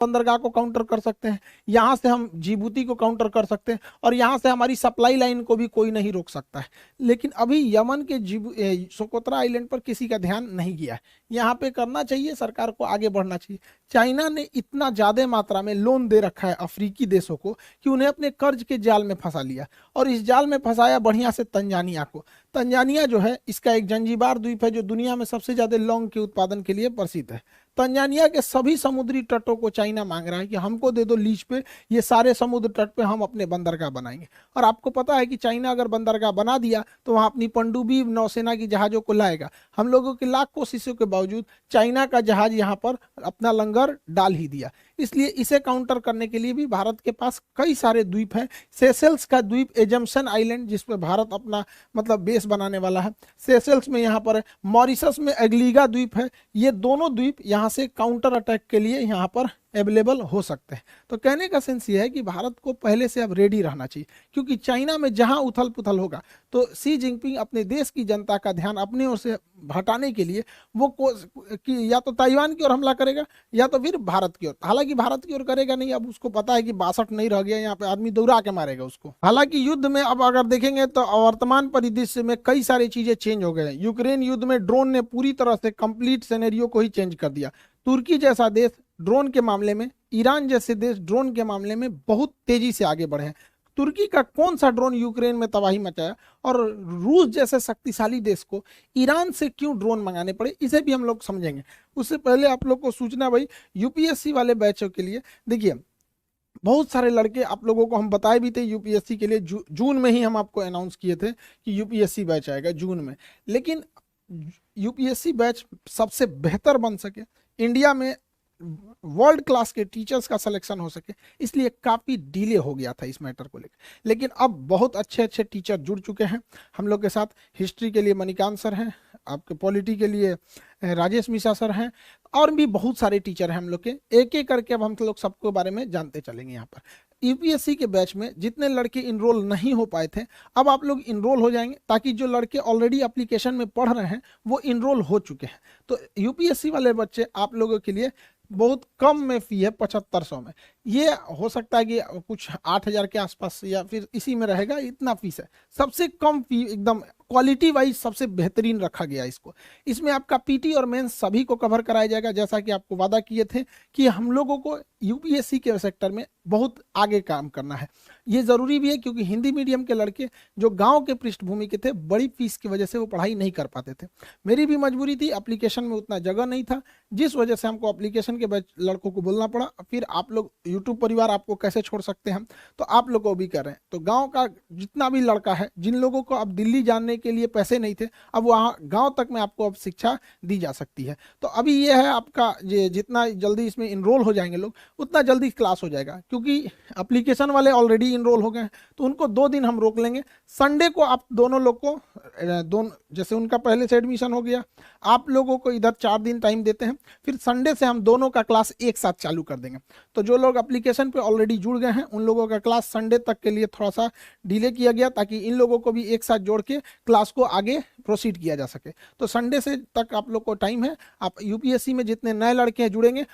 बंदरगाह को काउंटर कर सकते हैं, यहाँ से हम जिबूती को काउंटर कर सकते हैं, और यहाँ से हमारी सप्लाई लाइन को भी कोई नहीं रोक सकता है। लेकिन अभी यमन के सोकोत्रा आइलैंड पर किसी का ध्यान नहीं गया है। यहाँ पे करना चाहिए, सरकार को आगे बढ़ना चाहिए। चाइना ने इतना ज्यादा मात्रा में लोन दे रखा है अफ्रीकी देशों को कि उन्हें अपने कर्ज के जाल में फंसा लिया, और इस जाल में फंसाया बढ़िया से तंजानिया को। तंजानिया जो है, इसका एक जंजीबार द्वीप है जो दुनिया में सबसे ज्यादा लौंग के उत्पादन के लिए प्रसिद्ध है। तंजानिया के सभी समुद्री तटों को चाइना मांग रहा है कि हमको दे दो लीज पे, ये सारे समुद्र तट पे हम अपने बंदरगाह बनाएंगे। और आपको पता है कि चाइना अगर बंदरगाह बना दिया तो वहां अपनी पनडुब्बी नौसेना की जहाजों को लाएगा। हम लोगों की लाख कोशिशों के बावजूद चाइना का जहाज यहाँ पर अपना लंगर डाल ही दिया। इसलिए इसे काउंटर करने के लिए भी भारत के पास कई सारे द्वीप हैं। सेशेल्स का द्वीप एजम्पशन आइलैंड, जिसपे भारत अपना मतलब बेस बनाने वाला है, सेशेल्स में यहाँ पर है। मॉरिशस में एग्लीगा द्वीप है। ये दोनों द्वीप यहाँ से काउंटर अटैक के लिए यहाँ पर अवेलेबल हो सकते हैं। तो कहने का सेंस ये है कि भारत को पहले से अब रेडी रहना चाहिए, क्योंकि चाइना में जहां उथल पुथल होगा तो सी जिनपिंग अपने देश की जनता का ध्यान अपने ओर से हटाने के लिए वो कि या तो ताइवान की ओर हमला करेगा या तो फिर भारत की ओर। हालांकि भारत की ओर करेगा नहीं, अब उसको पता है कि 62 नहीं रह गया, यहाँ पे आदमी दौड़ा के मारेगा उसको। हालांकि युद्ध में अब अगर देखेंगे तो वर्तमान परिदृश्य में कई सारी चीजें चेंज हो गए हैं। यूक्रेन युद्ध में ड्रोन ने पूरी तरह से कंप्लीट सिनेरियो को ही चेंज कर दिया। तुर्की जैसा देश ड्रोन के मामले में, ईरान जैसे देश ड्रोन के मामले में बहुत तेजी से आगे बढ़े हैं। तुर्की का कौन सा ड्रोन यूक्रेन में तबाही मचाया, और रूस जैसे शक्तिशाली देश को ईरान से क्यों ड्रोन मंगाने पड़े, इसे भी हम लोग समझेंगे। उससे पहले आप लोग को सूचना भाई, यूपीएससी वाले बैचों के लिए देखिए, बहुत सारे लड़के आप लोगों को हम बताए भी थे यूपीएससी के लिए। जून में ही हम आपको अनाउंस किए थे कि यूपीएससी बैच आएगा जून में। लेकिन यूपीएससी बैच सबसे बेहतर बन सके, इंडिया में वर्ल्ड क्लास के टीचर्स का सिलेक्शन हो सके, इसलिए काफ़ी डिले हो गया था इस मैटर को लेकर। लेकिन अब बहुत अच्छे अच्छे टीचर जुड़ चुके हैं हम लोग के साथ। हिस्ट्री के लिए मणिकांत सर हैं, आपके पॉलिटी के लिए राजेश मिश्रा सर हैं, और भी बहुत सारे टीचर हैं हम लोग के। एक एक करके अब हम लोग सबके बारे में जानते चलेंगे। यहाँ पर यूपीएससी के बैच में जितने लड़के इनरोल नहीं हो पाए थे, अब आप लोग इनरोल हो जाएंगे, ताकि जो लड़के ऑलरेडी एप्लीकेशन में पढ़ रहे हैं वो इनरोल हो चुके हैं। तो यूपीएससी वाले बच्चे आप लोगों के लिए बहुत कम में फी है, 7500 में। ये हो सकता है कि कुछ 8000 के आसपास या फिर इसी में रहेगा, इतना फीस है। सबसे कम फी, एकदम क्वालिटी वाइज सबसे बेहतरीन रखा गया इसको। इसमें आपका पीटी और मेंस सभी को कवर कराया जाएगा, जैसा कि आपको वादा किए थे कि हम लोगों को यूपीएससी के सेक्टर में बहुत आगे काम करना है। ये जरूरी भी है, क्योंकि हिंदी मीडियम के लड़के जो गांव के पृष्ठभूमि के थे, बड़ी फीस की वजह से वो पढ़ाई नहीं कर पाते थे। मेरी भी मजबूरी थी, एप्लीकेशन में उतना जगह नहीं था, जिस वजह से हमको एप्लीकेशन के बैच लड़कों को बोलना पड़ा। फिर आप लोग यूट्यूब परिवार आपको कैसे छोड़ सकते हैं, तो आप लोग को भी कर रहे हैं। तो गांव का जितना भी लड़का है, जिन लोगों को अब दिल्ली जाने के लिए पैसे नहीं थे, अब वहाँ गांव तक में आपको अब शिक्षा दी जा सकती है। तो अभी ये है आपका, जितना जल्दी इसमें इनरोल हो जाएंगे लोग, उतना जल्दी क्लास हो जाएगा। क्योंकि एप्लीकेशन वाले ऑलरेडी इनरोल हो गए हैं, तो उनको 2 दिन हम रोक लेंगे। संडे को आप दोनों लोग को जैसे उनका पहले से एडमिशन हो गया, आप लोगों को इधर 4 दिन टाइम देते हैं, फिर संडे से हम दोनों का क्लास एक साथ चालू कर देंगे। तो जो लोग एप्लीकेशन पे ऑलरेडी जुड़ गए हैं, उन लोगों का क्लास संडे तक के लिए थोड़ा सा डिले किया गया, ताकि इन लोगों को भी एक साथ जोड़ के क्लास को आगे प्रोसीड किया जा सके। तो संडे से तक आप लोग को टाइम है। आप यूपीएससी में जितने नए लड़के जुड़ेंगे,